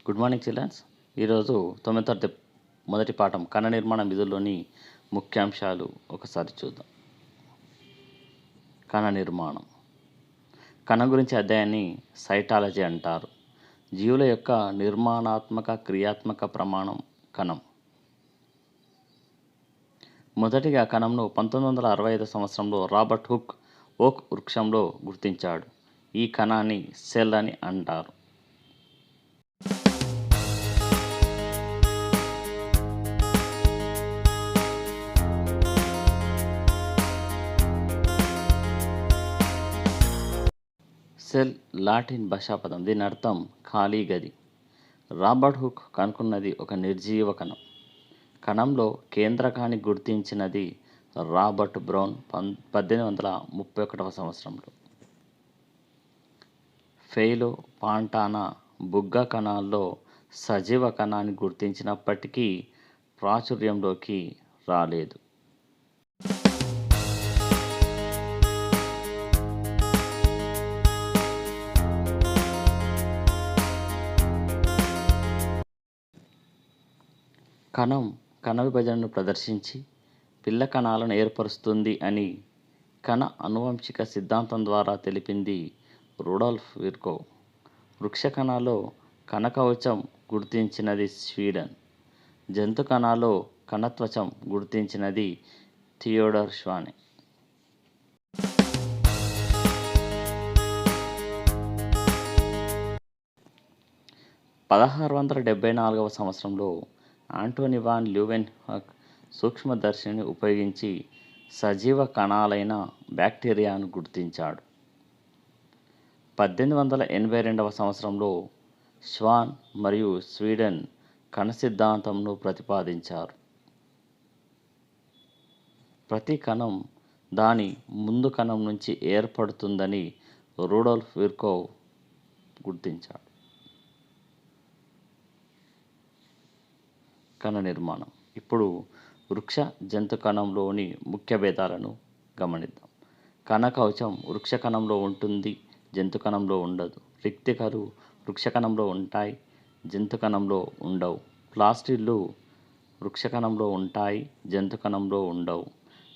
Good morning children's. ఈరోజు 9వ తరగతి మొదటి పాఠం కణ నిర్మాణ విధుల్లోని ముఖ్యాంశాలు ఒకసారి చూద్దాం. కణ నిర్మాణం. కణం గురించి అధ్యాయాన్ని సైటాలజీ అంటారు. జీవుల యొక్క నిర్మాణాత్మక క్రియాత్మక ప్రమాణం కణం. మొదటిగా కణంను 1965 సంవత్సరంలో రాబర్ట్ హుక్ ఓక్ వృక్షంలో గుర్తించాడు. ఈ కణాన్ని సెల్ అని అంటారు. సెల్ లాటిన్ భాషాపదం. దీని అర్థం ఖాళీ గది. రాబర్ట్ హుక్ కనుక్కున్నది ఒక నిర్జీవ కణం. కణంలో కేంద్రకాన్ని గుర్తించినది రాబర్ట్ బ్రౌన్ 1831 సంవత్సరంలో. ఫెయిలో పాంటానా బుగ్గ కణాల్లో సజీవ కణాన్ని గుర్తించినప్పటికీ ప్రాచుర్యంలోకి రాలేదు. కణం కణ విభజనను ప్రదర్శించి పిల్ల కణాలను ఏర్పరుస్తుంది అని కణ అనువంశిక సిద్ధాంతం ద్వారా తెలిపింది రుడాల్ఫ్ విర్కో. వృక్ష కణాల్లో కణకవచం గుర్తించినది స్వీడన్. జంతు కణాల్లో కణత్వచం గుర్తించినది థియోడర్ ష్వానే. 1674 సంవత్సరంలో ఆంటోనీ వాన్ ల్యూవెన్హాక్ సూక్ష్మదర్శినిని ఉపయోగించి సజీవ కణాలైన బ్యాక్టీరియాను గుర్తించాడు. 1882 సంవత్సరంలో ష్వాన్ మరియు స్వీడన్ కణ సిద్ధాంతంను ప్రతిపాదించారు. ప్రతి కణం దాని ముందు కణం నుంచి ఏర్పడుతుందని రుడాల్ఫ్ విర్కో గుర్తించాడు. కణ నిర్మాణం. ఇప్పుడు వృక్ష జంతు కణంలోని ముఖ్య భేదాలను గమనిద్దాం. కణకవచం వృక్ష కణంలో ఉంటుంది, జంతు కణంలో ఉండదు. రిక్తికలు వృక్ష కణంలో ఉంటాయి, జంతు కణంలో ఉండవు. ప్లాస్టిడ్లు వృక్ష కణంలో ఉంటాయి, జంతు కణంలో ఉండవు.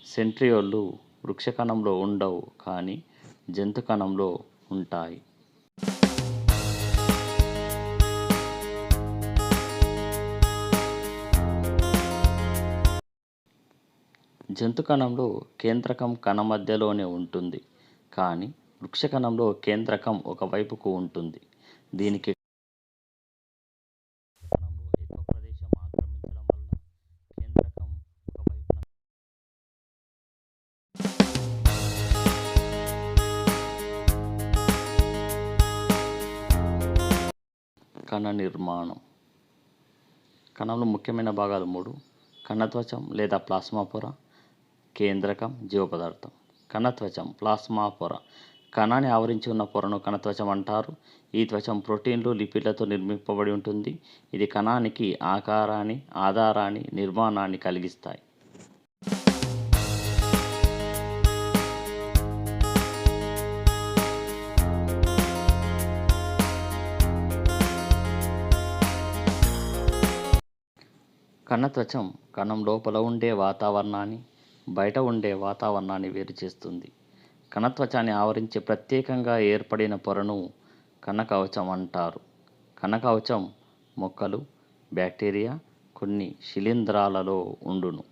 సెంట్రియోళ్ళు వృక్ష కణంలో ఉండవు కానీ జంతు కణంలో ఉంటాయి. జంతు కణంలో కేంద్రకం కణ మధ్యలోనే ఉంటుంది కానీ వృక్ష కణంలో కేంద్రకం ఒకవైపుకు ఉంటుంది. దీనికి కణంలో ఎక్కువ ప్రదేశం ఆక్రమించడం వల్ల కేంద్రకం ఒకవైపున. కణ నిర్మాణం. కణంలో ముఖ్యమైన భాగాలు 3: కణత్వచం లేదా ప్లాస్మా పొర, కేంద్రకం, జీవపదార్థం. కణత్వచం ప్లాస్మా పొర. కణాన్ని ఆవరించి ఉన్న పొరను కణత్వచం అంటారు. ఈ త్వచం ప్రోటీన్లు, లిపిడ్లతో నిర్మింపబడి ఉంటుంది. ఇది కణానికి ఆకారాన్ని, ఆధారాన్ని, నిర్మాణాన్ని కలిగిస్తాయి. కణత్వచం కణం లోపల ఉండే వాతావరణాన్ని, బయట ఉండే వాతావరణాన్ని వేరు చేస్తుంది. కణత్వచాన్ని ఆవరించి ప్రత్యేకంగా ఏర్పడిన పొరను కణకవచం అంటారు. కణకవచం మొక్కలు, బ్యాక్టీరియా, కొన్ని శిలీంధ్రాలలో ఉండును.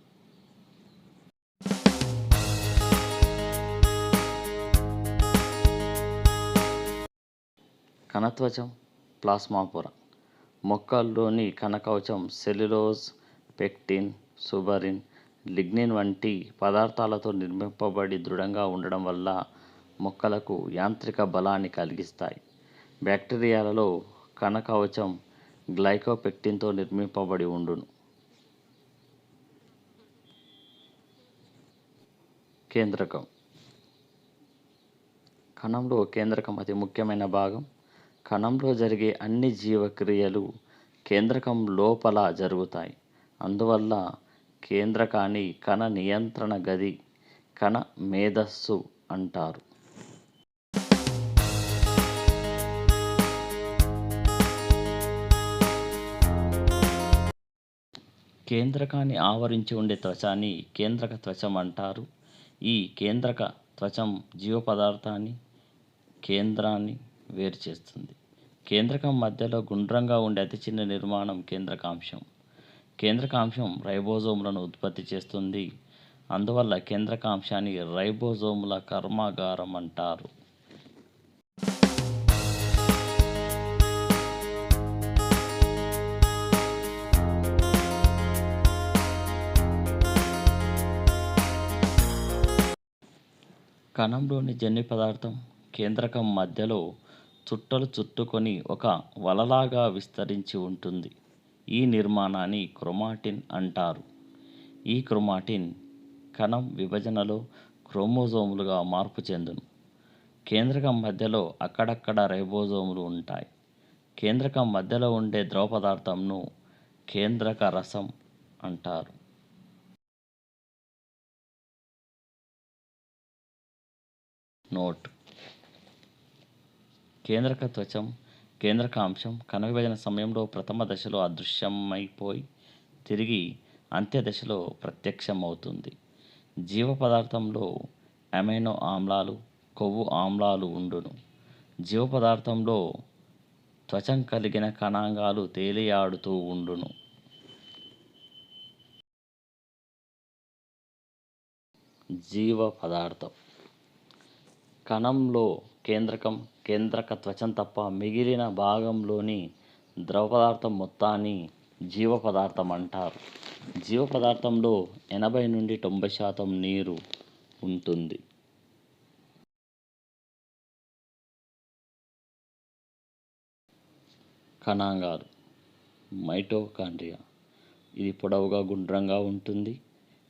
కణత్వచం ప్లాస్మా పొర. మొక్కల్లోని కణకవచం సెల్యులోజ్, పెక్టిన్, సుబరిన్, లిగ్నిన్ వంటి పదార్థాలతో నిర్మింపబడి దృఢంగా ఉండడం వల్ల మొక్కలకు యాంత్రిక బలాన్ని కలిగిస్తాయి. బ్యాక్టీరియాలలో కణకవచం గ్లైకోపెక్టిన్తో నిర్మింపబడి ఉండును. కేంద్రకం. కణంలో కేంద్రకం అతి ముఖ్యమైన భాగం. కణంలో జరిగే అన్ని జీవక్రియలు కేంద్రకం లోపల జరుగుతాయి. అందువల్ల కేంద్రకాన్ని కణ నియంత్రణ గది, కణ మేధస్సు అంటారు. కేంద్రకాన్ని ఆవరించి ఉండే త్వచాన్ని కేంద్రక త్వచం అంటారు. ఈ కేంద్రక త్వచం జీవ పదార్థాన్ని కేంద్రాన్ని వేరు చేస్తుంది. కేంద్రకం మధ్యలో గుండ్రంగా ఉండే అతి చిన్న నిర్మాణం కేంద్రకాంశం. కేంద్రకాంశం రైబోజోములను ఉత్పత్తి చేస్తుంది. అందువల్ల కేంద్రకాంశాన్ని రైబోజోముల కర్మాగారం అంటారు. కణంలోని జన్యు పదార్థం కేంద్రకం మధ్యలో చుట్టలు చుట్టుకొని ఒక వలలాగా విస్తరించి ఉంటుంది. ఈ నిర్మాణాన్ని క్రోమాటిన్ అంటారు. ఈ క్రోమాటిన్ కణం విభజనలో క్రోమోజోములుగా మార్పు చెందును. కేంద్రకం మధ్యలో అక్కడక్కడ రైబోజోములు ఉంటాయి. కేంద్రకం మధ్యలో ఉండే ద్రవ పదార్థంను కేంద్రక రసం అంటారు. నోట్: కేంద్రక త్వచం కేంద్రకాంశం కణ విభజన సమయంలో ప్రథమ దశలో అదృశ్యమైపోయి తిరిగి అంత్య దశలో ప్రత్యక్షమవుతుంది. జీవ పదార్థంలో అమైనో ఆమ్లాలు, కొవ్వు ఆమ్లాలు ఉండును. జీవ పదార్థంలో త్వచం కలిగిన కణాంగాలు తేలియాడుతూ ఉండును. జీవ పదార్థం కణంలో కేంద్రకం, కేంద్రక త్వచం తప్ప మిగిలిన భాగంలోని ద్రవ పదార్థం మొత్తాన్ని జీవ పదార్థం అంటారు. జీవ పదార్థంలో 80 నుండి 90% నీరు ఉంటుంది. కణాంగాలు. మైటోకాండ్రియా. ఇది పొడవుగా గుండ్రంగా ఉంటుంది.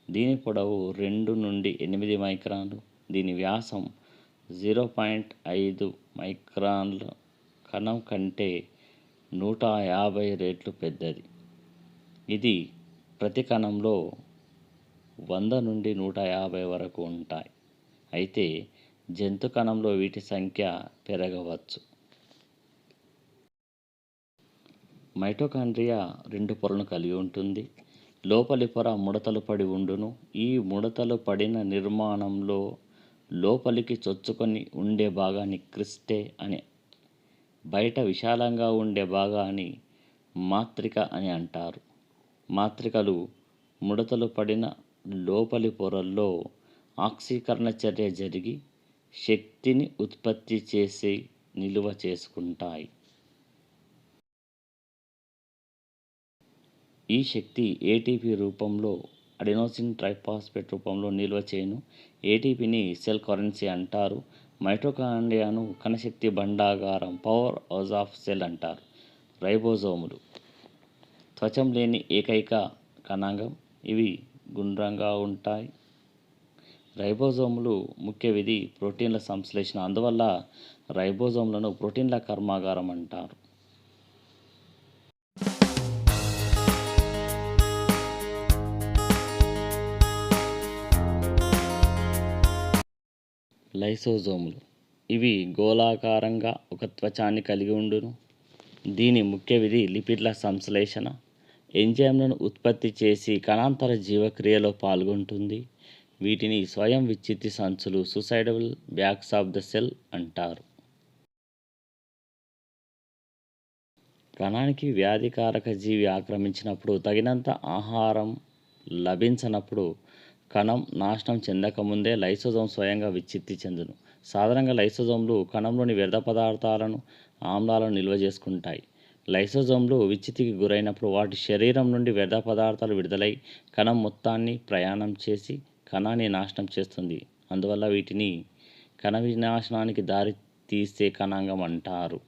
దీని పొడవు 2 నుండి 8 మైక్రాన్లు. దీని వ్యాసం 0.5 మైక్రాన్ల. కణం కంటే 150 రెట్లు పెద్దది. ఇది ప్రతి కణంలో 100 నుండి 150 వరకు ఉంటాయి. అయితే జంతు కణంలో వీటి సంఖ్య పెరగవచ్చు. మైటోకాండ్రియా 2 పొరలను కలిగి ఉంటుంది. లోపలి పొర ముడతలు పడి ఉండును. ఈ ముడతలు పడిన నిర్మాణంలో లోపలికి చొచ్చుకొని ఉండే భాగాన్ని క్రిస్టే అని, బయట విశాలంగా ఉండే భాగాన్ని మాత్రిక అని అంటారు. మాత్రికలు ముడతలు పడిన లోపలి పొరల్లో ఆక్సీకరణ చర్య జరిగి శక్తిని ఉత్పత్తి చేసి నిలువ చేసుకుంటాయి. ఈ శక్తి ఏటీపీ రూపంలో, అడెనోసిన్ ట్రైఫాస్ఫేట్ రూపంలో నిల్వ చేయను. ఏటీపీని సెల్ కరెన్సీ అంటారు. మైటోకాండ్రియాను కణశక్తి భండాగారం, పవర్ హౌస్ ఆఫ్ సెల్ అంటారు. రైబోజోములు త్వచం లేని ఏకైక కణాంగం. ఇవి గుండ్రంగా ఉంటాయి. రైబోజోములు ముఖ్య విధి ప్రోటీన్ల సంశ్లేషణ. అందువల్ల రైబోజోములను ప్రోటీన్ల కర్మాగారం అంటారు. లైసోజోములు. ఇవి గోళాకారంగా ఒక త్వచాన్ని కలిగి ఉండును. దీని ముఖ్య విధి లిపిడ్ల సంశ్లేషణ. ఎంజైమ్లను ఉత్పత్తి చేసి కణాంతర జీవక్రియలో పాల్గొంటుంది. వీటిని స్వయం విచ్ఛిత్తి సంచులు, సూసైడబుల్ బ్యాగ్స్ ఆఫ్ ద సెల్ అంటారు. కణానికి వ్యాధికారక జీవి ఆక్రమించినప్పుడు, తగినంత ఆహారం లభించనప్పుడు కణం నాశనం చెందకముందే లైసోజోమ్ స్వయంగా విచ్ఛిత్తి చెందును. సాధారణంగా లైసోజోమ్లు కణంలోని వ్యర్థ పదార్థాలను, ఆమ్లాలను నిల్వ చేసుకుంటాయి. లైసోజోమ్లు విచ్ఛిత్తికి గురైనప్పుడు వాటి శరీరం నుండి వ్యర్థ పదార్థాలు విడుదలై కణం మొత్తాన్ని ప్రయాణం చేసి కణాన్ని నాశనం చేస్తుంది. అందువల్ల వీటిని కణ వినాశనానికి దారి తీసే కణాంగం అంటారు.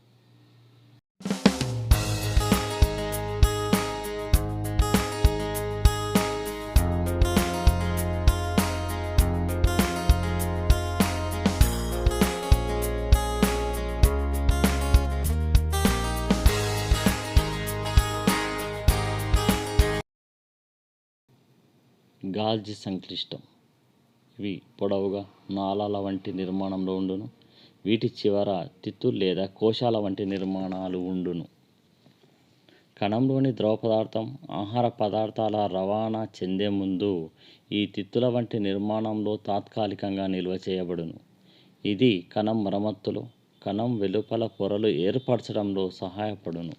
గాల్జీ సంక్లిష్టం. ఇవి పొడవుగా నాళాల వంటి నిర్మాణంలో ఉండును. వీటి చివర తిత్తులు లేదా కోశాల వంటి నిర్మాణాలు ఉండును. కణంలోని ద్రవ పదార్థం ఆహార పదార్థాల రవాణా చెందే ముందు ఈ తిత్తుల వంటి నిర్మాణంలో తాత్కాలికంగా నిల్వ చేయబడును. ఇది కణం మరమ్మతులో, కణం వెలుపల పొరలు ఏర్పరచడంలో సహాయపడును.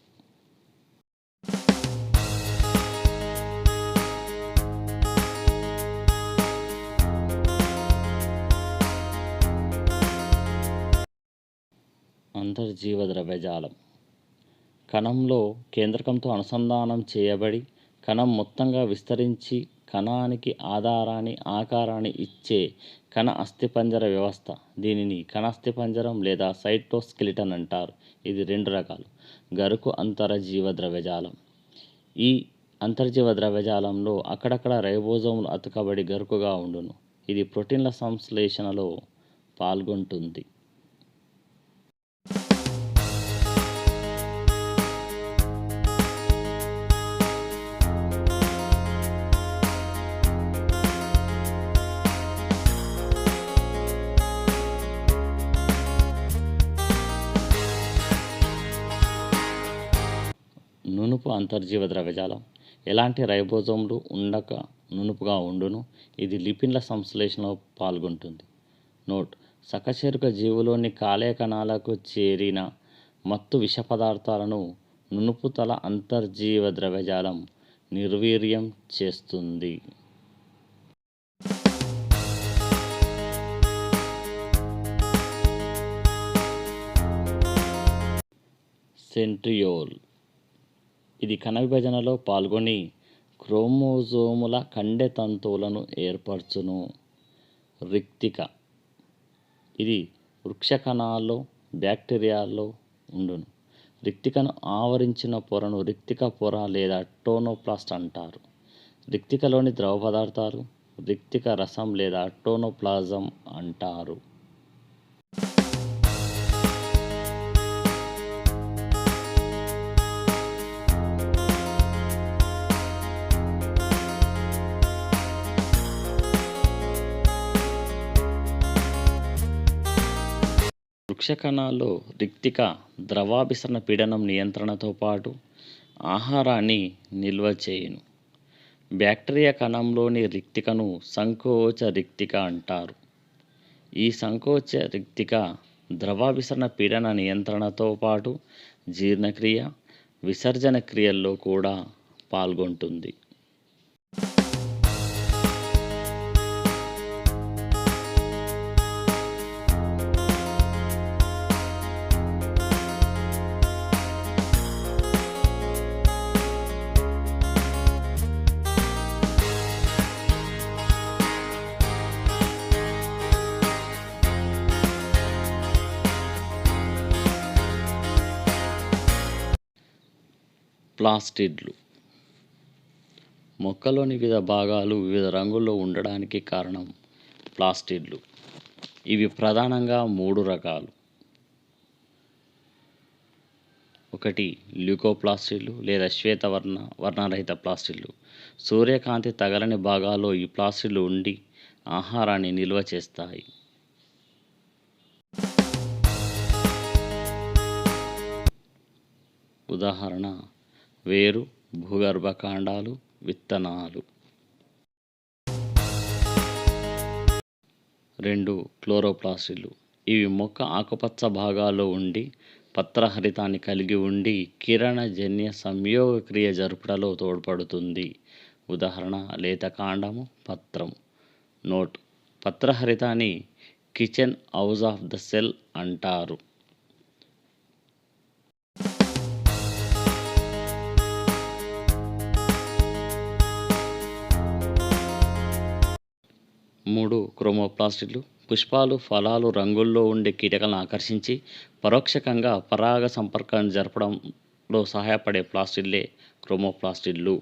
అంతర్జీవ ద్రవ్యజాలం కణంలో కేంద్రకంతో అనుసంధానం చేయబడి కణం మొత్తంగా విస్తరించి కణానికి ఆకారాన్ని ఇచ్చే కణ అస్థిపంజర వ్యవస్థ. దీనిని కణ అస్థిపంజరం లేదా సైటోస్కెలిటన్ అంటారు. ఇది 2 రకాలు. గరుకు అంతర్జీవ ద్రవ్యజాలం. ఈ అంతర్జీవ ద్రవ్యజాలంలో అక్కడక్కడ రైబోజోములు అతుకబడి గరుకుగా ఉండును. ఇది ప్రోటీన్ల సంశ్లేషణలో పాల్గొంటుంది. నునుపు అంతర్జీవ ద్రవ్యజాలం ఎలాంటి రైబోజోమ్లు ఉండక నునుపుగా ఉండును. ఇది లిపిన్ల సంశ్లేషణలో పాల్గొంటుంది. నోట్: సకశేరుక జీవులోని కాలేయ కణాలకు చేరిన మత్తు విష పదార్థాలను నునుపుతల అంతర్జీవ ద్రవ్యజాలం నిర్వీర్యం చేస్తుంది. సెంట్రియోల్ ఇది కణ విభజనలో పాల్గొని క్రోమోజోముల కండె తంతువులను ఏర్పరచును. రిక్తిక ఇది వృక్ష కణాల్లో, బ్యాక్టీరియాల్లో ఉండును. రిక్తికను ఆవరించిన పొరను రిక్తిక పొర లేదా టోనోప్లాస్ట్ అంటారు. రిక్తికలోని ద్రవ పదార్థాలు రిక్తిక రసం లేదా టోనోప్లాజం అంటారు. వృక్ష కణాల్లో రిక్తిక ద్రవాభిసరణ పీడనం నియంత్రణతో పాటు ఆహారాన్ని నిల్వ చేయును. బ్యాక్టీరియా కణంలోని రిక్తికను సంకోచ రిక్తిక అంటారు. ఈ సంకోచ రిక్తిక ద్రవాభిసరణ పీడన నియంత్రణతో పాటు జీర్ణక్రియ, విసర్జన క్రియల్లో కూడా పాల్గొంటుంది. ప్లాస్టిడ్లు మొక్కలోని వివిధ భాగాలు వివిధ రంగుల్లో ఉండడానికి కారణం ప్లాస్టిడ్లు. ఇవి ప్రధానంగా 3 రకాలు. 1. ల్యూకోప్లాస్టిడ్లు లేదా వర్ణరహిత ప్లాస్టిడ్లు. సూర్యకాంతి తగలని భాగాల్లో ఈ ప్లాస్టిడ్లు ఉండి ఆహారాన్ని నిల్వ చేస్తాయి. ఉదాహరణ: వేరు, భూగర్భ కాండాలు, విత్తనాలు. 2. క్లోరోప్లాస్టిడ్లు. ఇవి మొక్క ఆకుపచ్చ భాగాల్లో ఉండి పత్రహరితాన్ని కలిగి ఉండి కిరణజన్య సంయోగ క్రియ జరుపుటలో తోడ్పడుతుంది. ఉదాహరణ: లేత కాండము, పత్రం. నోట్: పత్రహరితాన్ని kitchen house of the cell అంటారు. 3. క్రోమోప్లాస్టిడ్లు. పుష్పాలు, ఫలాలు రంగుల్లో ఉండే కీటకాలను ఆకర్షించి పరోక్షంగా పరాగ సంపర్కాన్ని జరపడంలో సహాయపడే ప్లాస్టిడ్లే క్రోమోప్లాస్టిడ్లు.